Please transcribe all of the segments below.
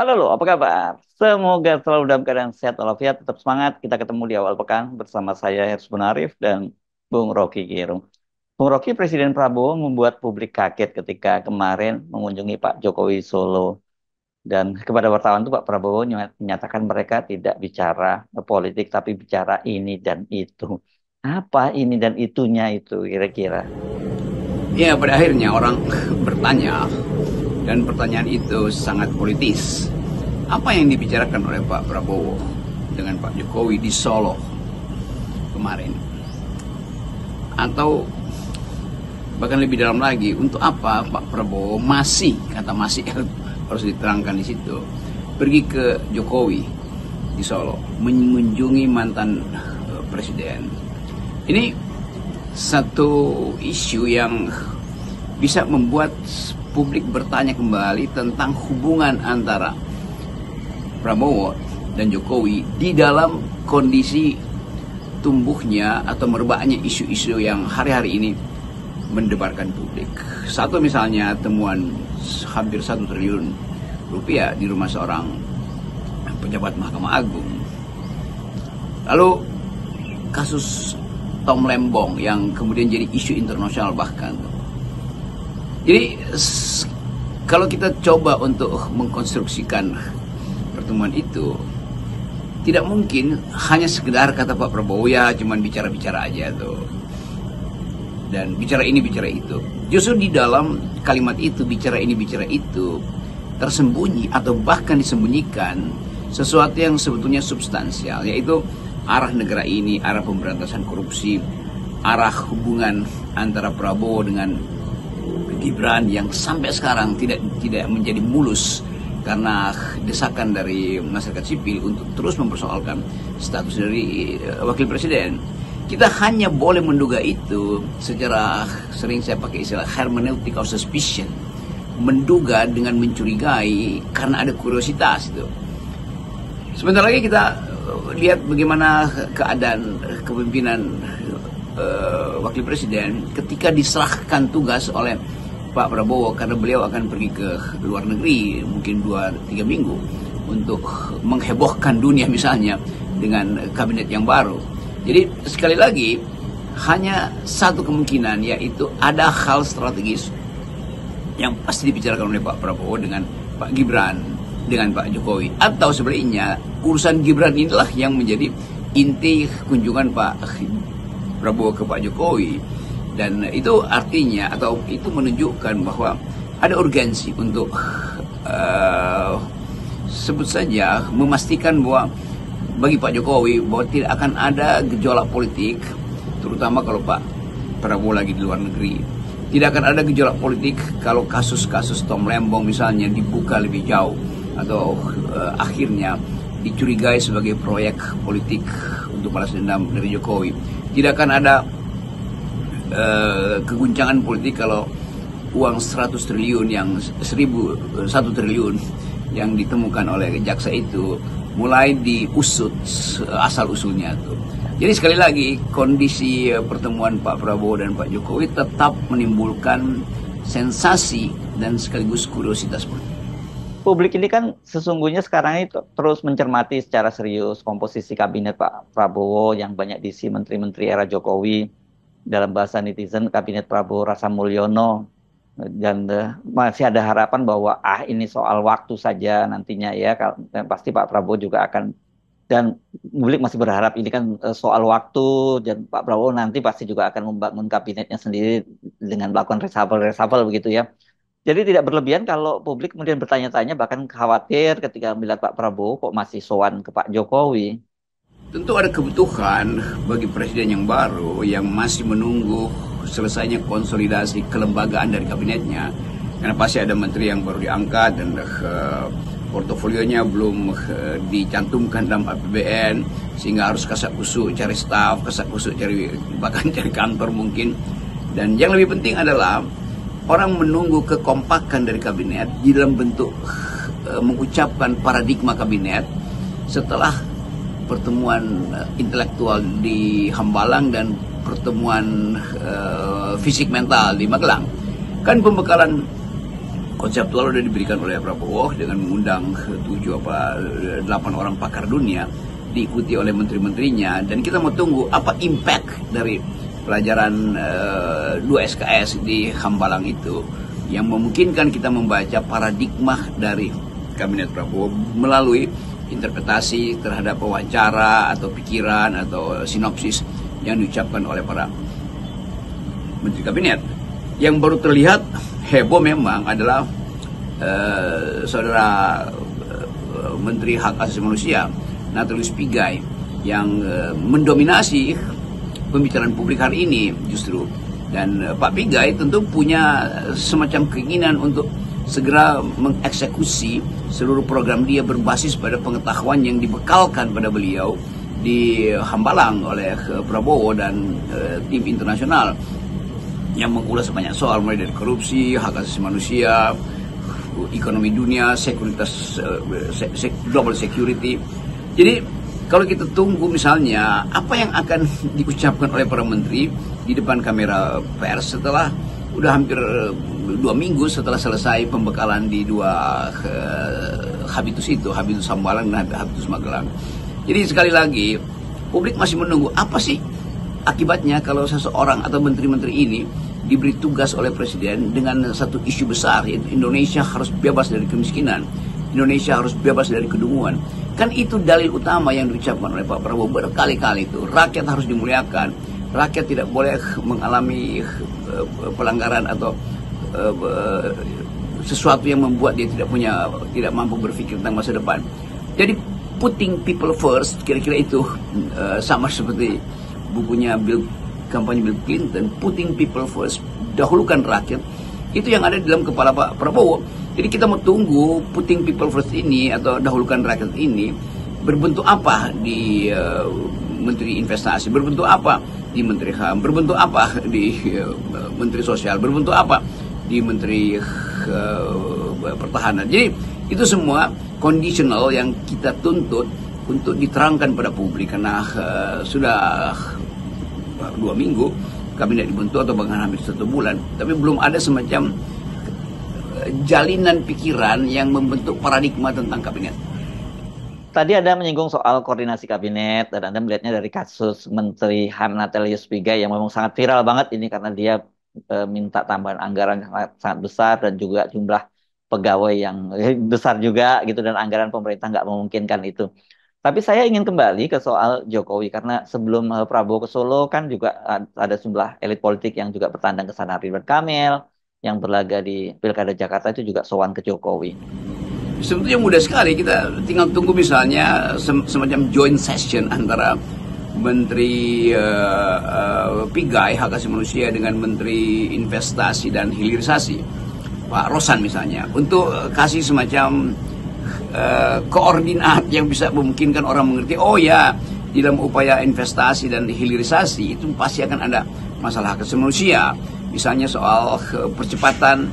Halo lo, apa kabar? Semoga selalu dalam keadaan sehat walafiat, tetap semangat. Kita ketemu di awal pekan bersama saya Hersbun Bonarif dan Bung Rocky Gerung. Bung Rocky, Presiden Prabowo membuat publik kaget ketika kemarin mengunjungi Pak Jokowi Solo. Dan kepada wartawan itu Pak Prabowo menyatakan mereka tidak bicara politik, tapi bicara ini dan itu. Apa ini dan itunya itu kira-kira? Ya, pada akhirnya orang bertanya, dan pertanyaan itu sangat politis. Apa yang dibicarakan oleh Pak Prabowo dengan Pak Jokowi di Solo kemarin? Atau bahkan lebih dalam lagi, untuk apa Pak Prabowo kata masih harus diterangkan di situ, pergi ke Jokowi di Solo, mengunjungi mantan presiden. Ini satu isu yang bisa membuat publik bertanya kembali tentang hubungan antara Prabowo dan Jokowi di dalam kondisi tumbuhnya atau merebaknya isu-isu yang hari-hari ini mendebarkan publik. Satu misalnya temuan hampir 1 triliun rupiah di rumah seorang pejabat Mahkamah Agung. Lalu kasus Tom Lembong yang kemudian jadi isu internasional bahkan. Jadi kalau kita coba untuk mengkonstruksikan pertemuan itu, tidak mungkin hanya sekedar kata Pak Prabowo ya cuman bicara-bicara aja tuh. Dan bicara ini bicara itu. Justru di dalam kalimat itu, bicara ini bicara itu, tersembunyi atau bahkan disembunyikan sesuatu yang sebetulnya substansial, yaitu arah negara ini, arah pemberantasan korupsi, arah hubungan antara Prabowo dengan Gibran yang sampai sekarang tidak menjadi mulus karena desakan dari masyarakat sipil untuk terus mempersoalkan status dari wakil presiden. Kita hanya boleh menduga itu secara, sering saya pakai istilah hermeneutic of suspicion, menduga dengan mencurigai karena ada kuriositas itu. Sebentar lagi kita lihat bagaimana keadaan kepemimpinan wakil presiden ketika diserahkan tugas oleh Pak Prabowo, karena beliau akan pergi ke luar negeri mungkin 2-3 minggu untuk menghebohkan dunia misalnya dengan kabinet yang baru. Jadi sekali lagi hanya satu kemungkinan, yaitu ada hal strategis yang pasti dibicarakan oleh Pak Prabowo dengan Pak Gibran, dengan Pak Jokowi, atau sebaliknya urusan Gibran inilah yang menjadi inti kunjungan Pak Prabowo ke Pak Jokowi. Dan itu artinya atau itu menunjukkan bahwa ada urgensi untuk sebut saja memastikan bahwa bagi Pak Jokowi bahwa tidak akan ada gejolak politik, terutama kalau Pak Prabowo lagi di luar negeri. Tidak akan ada gejolak politik kalau kasus-kasus Tom Lembong misalnya dibuka lebih jauh atau akhirnya dicurigai sebagai proyek politik untuk balas dendam dari Jokowi. Tidak akan ada keguncangan politik kalau uang 100 triliun yang 1 triliun yang ditemukan oleh jaksa itu mulai diusut asal-usulnya tuh. Jadi sekali lagi kondisi pertemuan Pak Prabowo dan Pak Jokowi tetap menimbulkan sensasi dan sekaligus kuriositas politik. Publik ini kan sesungguhnya sekarang ini terus mencermati secara serius komposisi kabinet Pak Prabowo yang banyak diisi menteri-menteri era Jokowi. Dalam bahasa netizen, kabinet Prabowo Rasa Mulyono. Dan masih ada harapan bahwa ini soal waktu saja nantinya ya. Dan pasti Pak Prabowo juga akan, dan publik masih berharap ini kan soal waktu, dan Pak Prabowo nanti pasti juga akan membangun kabinetnya sendiri dengan melakukan reshuffle begitu ya. Jadi tidak berlebihan kalau publik kemudian bertanya-tanya, bahkan khawatir ketika melihat Pak Prabowo kok masih sowan ke Pak Jokowi. Tentu ada kebutuhan bagi presiden yang baru yang masih menunggu selesainya konsolidasi kelembagaan dari kabinetnya, karena pasti ada menteri yang baru diangkat dan portofolionya belum dicantumkan dalam APBN, sehingga harus kasak-kusuk cari staf, kasak-kusuk bahkan cari kantor mungkin. Dan yang lebih penting adalah orang menunggu kekompakan dari kabinet di dalam bentuk mengucapkan paradigma kabinet setelah pertemuan intelektual di Hambalang dan pertemuan fisik mental di Magelang. Kan pembekalan konseptual sudah diberikan oleh Prabowo dengan mengundang 8 orang pakar dunia, diikuti oleh menteri-menterinya, dan kita mau tunggu apa impact dari pelajaran 2 SKS di Hambalang itu yang memungkinkan kita membaca paradigma dari Kabinet Prabowo melalui interpretasi terhadap wawancara atau pikiran atau sinopsis yang diucapkan oleh para menteri kabinet. Yang baru terlihat heboh memang adalah saudara Menteri Hak Asasi Manusia Natalius Pigai yang mendominasi pembicaraan publik hari ini justru. Dan Pak Pigai tentu punya semacam keinginan untuk segera mengeksekusi seluruh program dia berbasis pada pengetahuan yang dibekalkan pada beliau di Hambalang oleh Prabowo dan tim internasional yang mengulas banyak soal, mulai dari korupsi, hak asasi manusia, ekonomi dunia, sekuritas, global security. Jadi kalau kita tunggu misalnya apa yang akan diucapkan oleh para menteri di depan kamera pers setelah udah hampir 2 minggu setelah selesai pembekalan di 2 habitus itu, habitus Hambalang dan habitus Magelang. Jadi sekali lagi publik masih menunggu apa sih akibatnya kalau seseorang atau menteri-menteri ini diberi tugas oleh presiden dengan satu isu besar, yaitu Indonesia harus bebas dari kemiskinan, Indonesia harus bebas dari kedunguan. Kan itu dalil utama yang diucapkan oleh Pak Prabowo berkali-kali itu. Rakyat harus dimuliakan, rakyat tidak boleh mengalami pelanggaran atau sesuatu yang membuat dia tidak mampu berpikir tentang masa depan. Jadi putting people first, kira-kira itu sama seperti bukunya kampanye Bill Clinton, putting people first, dahulukan rakyat. Itu yang ada di dalam kepala Pak Prabowo. Jadi kita mau tunggu putting people first ini atau dahulukan rakyat ini berbentuk apa di Menteri Investasi, berbentuk apa di Menteri HAM, berbentuk apa di Menteri Sosial, berbentuk apa di Menteri Pertahanan. Jadi itu semua conditional yang kita tuntut untuk diterangkan pada publik, karena sudah 2 minggu kabinet dibentuk atau bahkan hampir 1 bulan, tapi belum ada semacam jalinan pikiran yang membentuk paradigma tentang kabinet. Tadi Anda menyinggung soal koordinasi kabinet, dan Anda melihatnya dari kasus Menteri HAM Natalius Pigai yang memang sangat viral banget ini karena dia minta tambahan anggaran sangat besar dan juga jumlah pegawai yang besar juga gitu, dan anggaran pemerintah nggak memungkinkan itu. Tapi saya ingin kembali ke soal Jokowi, karena sebelum Prabowo ke Solo kan juga ada sejumlah elit politik yang juga bertandang ke sana. Ridwan Kamil yang berlaga di Pilkada Jakarta itu juga sowan ke Jokowi. Sebetulnya mudah sekali, kita tinggal tunggu misalnya semacam joint session antara Menteri Pigai Hak Asasi Manusia dengan Menteri Investasi dan Hilirisasi Pak Rosan misalnya, untuk kasih semacam koordinat yang bisa memungkinkan orang mengerti, oh ya, di dalam upaya investasi dan hilirisasi itu pasti akan ada masalah hak asasi manusia. Misalnya soal percepatan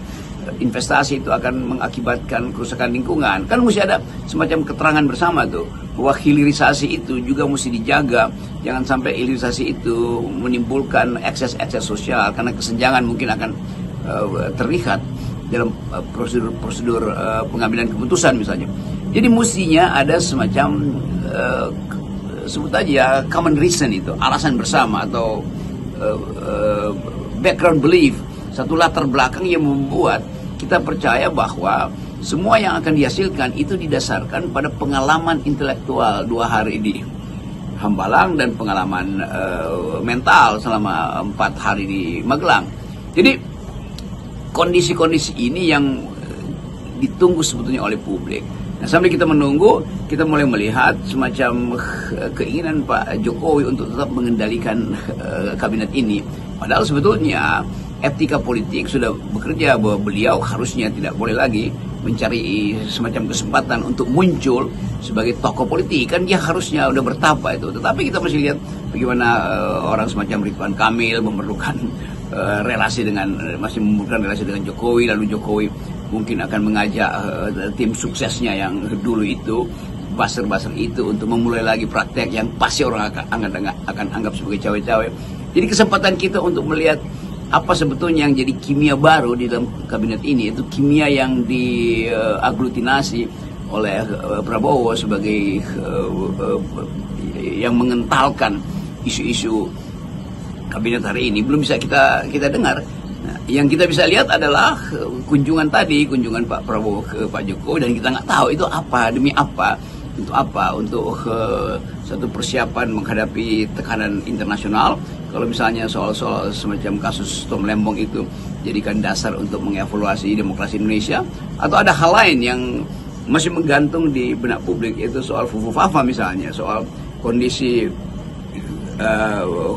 investasi itu akan mengakibatkan kerusakan lingkungan. Kan mesti ada semacam keterangan bersama tuh, bahwa hilirisasi itu juga mesti dijaga. Jangan sampai hilirisasi itu menimbulkan ekses-ekses sosial, karena kesenjangan mungkin akan terlihat dalam prosedur pengambilan keputusan misalnya. Jadi mestinya ada semacam sebut aja common reason, itu alasan bersama atau background belief, satu latar belakang yang membuat kita percaya bahwa semua yang akan dihasilkan itu didasarkan pada pengalaman intelektual 2 hari di Hambalang dan pengalaman mental selama 4 hari di Magelang. Jadi kondisi-kondisi ini yang ditunggu sebetulnya oleh publik. Nah, sambil kita menunggu, kita mulai melihat semacam keinginan Pak Jokowi untuk tetap mengendalikan kabinet ini. Padahal sebetulnya etika politik sudah bekerja bahwa beliau harusnya tidak boleh lagi mencari semacam kesempatan untuk muncul sebagai tokoh politik. Kan dia harusnya udah bertapa itu. Tetapi kita masih lihat bagaimana orang semacam Ridwan Kamil memerlukan masih membutuhkan relasi dengan Jokowi, lalu Jokowi mungkin akan mengajak tim suksesnya yang dulu itu, buzzer-buzzer itu, untuk memulai lagi praktek yang pasti orang akan anggap sebagai cawe-cawe. Jadi kesempatan kita untuk melihat apa sebetulnya yang jadi kimia baru di dalam kabinet ini, itu kimia yang diaglutinasi oleh Prabowo sebagai yang mengentalkan isu-isu kabinet hari ini belum bisa kita dengar. Nah, yang kita bisa lihat adalah kunjungan Pak Prabowo ke Pak Jokowi, dan kita nggak tahu itu apa, demi apa, untuk satu persiapan menghadapi tekanan internasional. Kalau misalnya soal-soal semacam kasus Tom Lembong itu jadikan dasar untuk mengevaluasi demokrasi Indonesia, atau ada hal lain yang masih menggantung di benak publik, yaitu soal Fufu Fafa misalnya, soal kondisi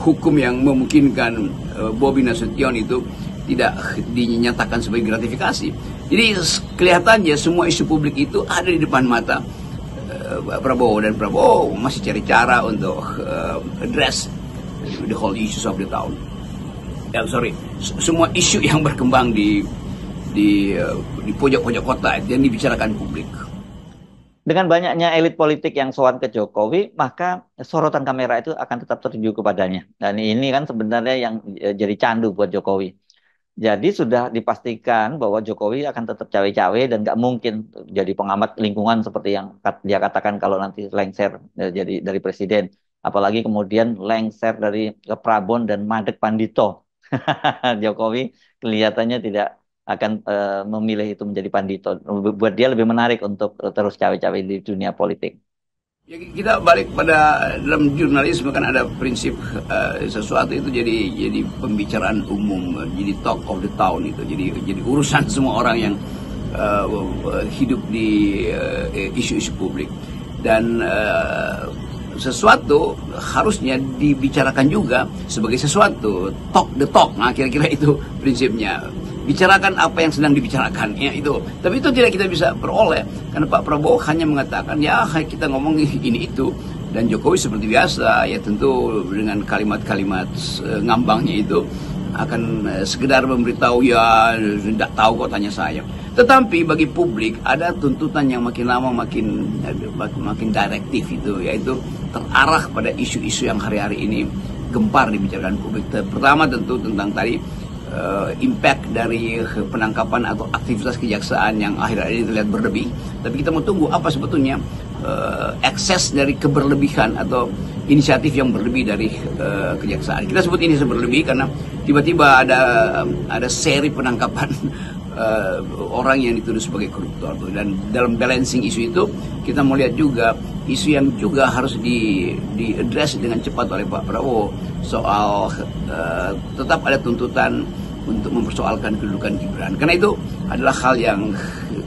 hukum yang memungkinkan Bobi Nasution itu tidak dinyatakan sebagai gratifikasi. Jadi kelihatannya semua isu publik itu ada di depan mata Prabowo, dan Prabowo masih cari cara untuk address the whole issues of the town. Semua isu yang berkembang di pojok-pojok kota yang dibicarakan publik. Dengan banyaknya elit politik yang sowan ke Jokowi, maka sorotan kamera itu akan tetap tertuju kepadanya. Dan ini kan sebenarnya yang jadi candu buat Jokowi. Jadi sudah dipastikan bahwa Jokowi akan tetap cawe-cawe dan nggak mungkin jadi pengamat lingkungan seperti yang dia katakan kalau nanti lengser jadi dari presiden. Apalagi kemudian lengser dari Prabon dan Madek Pandito. Jokowi kelihatannya tidak akan memilih itu menjadi Pandito. Buat dia lebih menarik untuk terus cawe-cawe di dunia politik. Ya, kita balik pada dalam jurnalisme kan ada prinsip sesuatu itu jadi pembicaraan umum, jadi talk of the town, itu jadi urusan semua orang yang hidup di isu-isu publik, dan sesuatu harusnya dibicarakan juga sebagai sesuatu, talk the talk. Nah, kira-kira itu prinsipnya. Bicarakan apa yang sedang dibicarakan, ya itu. Tapi itu tidak kita bisa peroleh karena Pak Prabowo hanya mengatakan ya kita ngomong ini itu, dan Jokowi seperti biasa ya tentu dengan kalimat-kalimat ngambangnya itu akan sekedar memberitahu ya tidak tahu kok tanya saya. Tetapi bagi publik ada tuntutan yang makin lama makin direktif itu, yaitu terarah pada isu-isu yang hari-hari ini gempar dibicarakan publik. Pertama tentu tentang tadi impact dari penangkapan atau aktivitas kejaksaan yang akhir-akhir ini terlihat berlebih. Tapi kita mau tunggu apa sebetulnya ekses dari keberlebihan atau inisiatif yang berlebih dari kejaksaan. Kita sebut ini berlebih karena tiba-tiba ada seri penangkapan orang yang dituduh sebagai koruptor, dan dalam balancing isu itu kita mau lihat juga isu yang juga harus diadres dengan cepat oleh Pak Prabowo soal tetap ada tuntutan untuk mempersoalkan kedudukan Gibran, karena itu adalah hal yang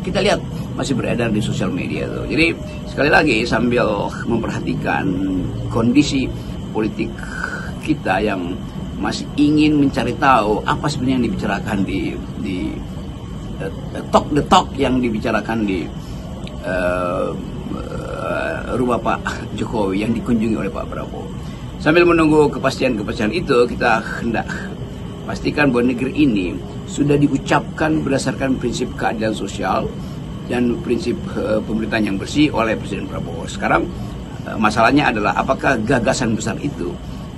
kita lihat masih beredar di sosial media tuh. Jadi sekali lagi sambil memperhatikan kondisi politik kita yang masih ingin mencari tahu apa sebenarnya yang dibicarakan di talk the talk yang dibicarakan di rumah Pak Jokowi yang dikunjungi oleh Pak Prabowo. Sambil menunggu kepastian-kepastian itu, kita hendak pastikan bahwa negeri ini sudah diucapkan berdasarkan prinsip keadilan sosial dan prinsip pemerintahan yang bersih oleh Presiden Prabowo. Sekarang masalahnya adalah apakah gagasan besar itu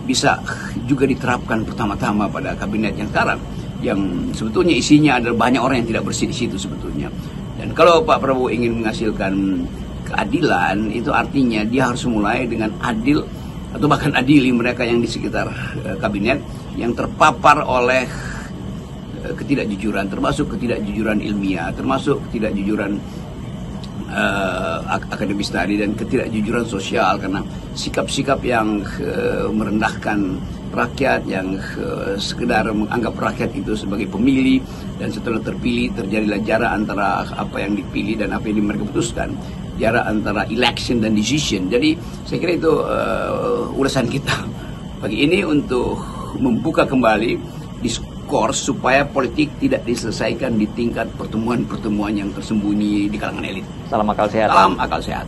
bisa juga diterapkan pertama-tama pada kabinet yang sekarang, yang sebetulnya isinya adalah banyak orang yang tidak bersih di situ sebetulnya. Dan kalau Pak Prabowo ingin menghasilkan keadilan, itu artinya dia harus mulai dengan adil atau bahkan adili mereka yang di sekitar kabinet yang terpapar oleh ketidakjujuran, termasuk ketidakjujuran ilmiah, termasuk ketidakjujuran akademis tadi, dan ketidakjujuran sosial karena sikap-sikap yang merendahkan rakyat, yang sekedar menganggap rakyat itu sebagai pemilih, dan setelah terpilih terjadilah jarak antara apa yang dipilih dan apa yang mereka putuskan, jarak antara election dan decision. Jadi saya kira itu ulasan kita pagi ini untuk membuka kembali diskurs supaya politik tidak diselesaikan di tingkat pertemuan-pertemuan yang tersembunyi di kalangan elit. Salam akal sehat. Salam akal sehat.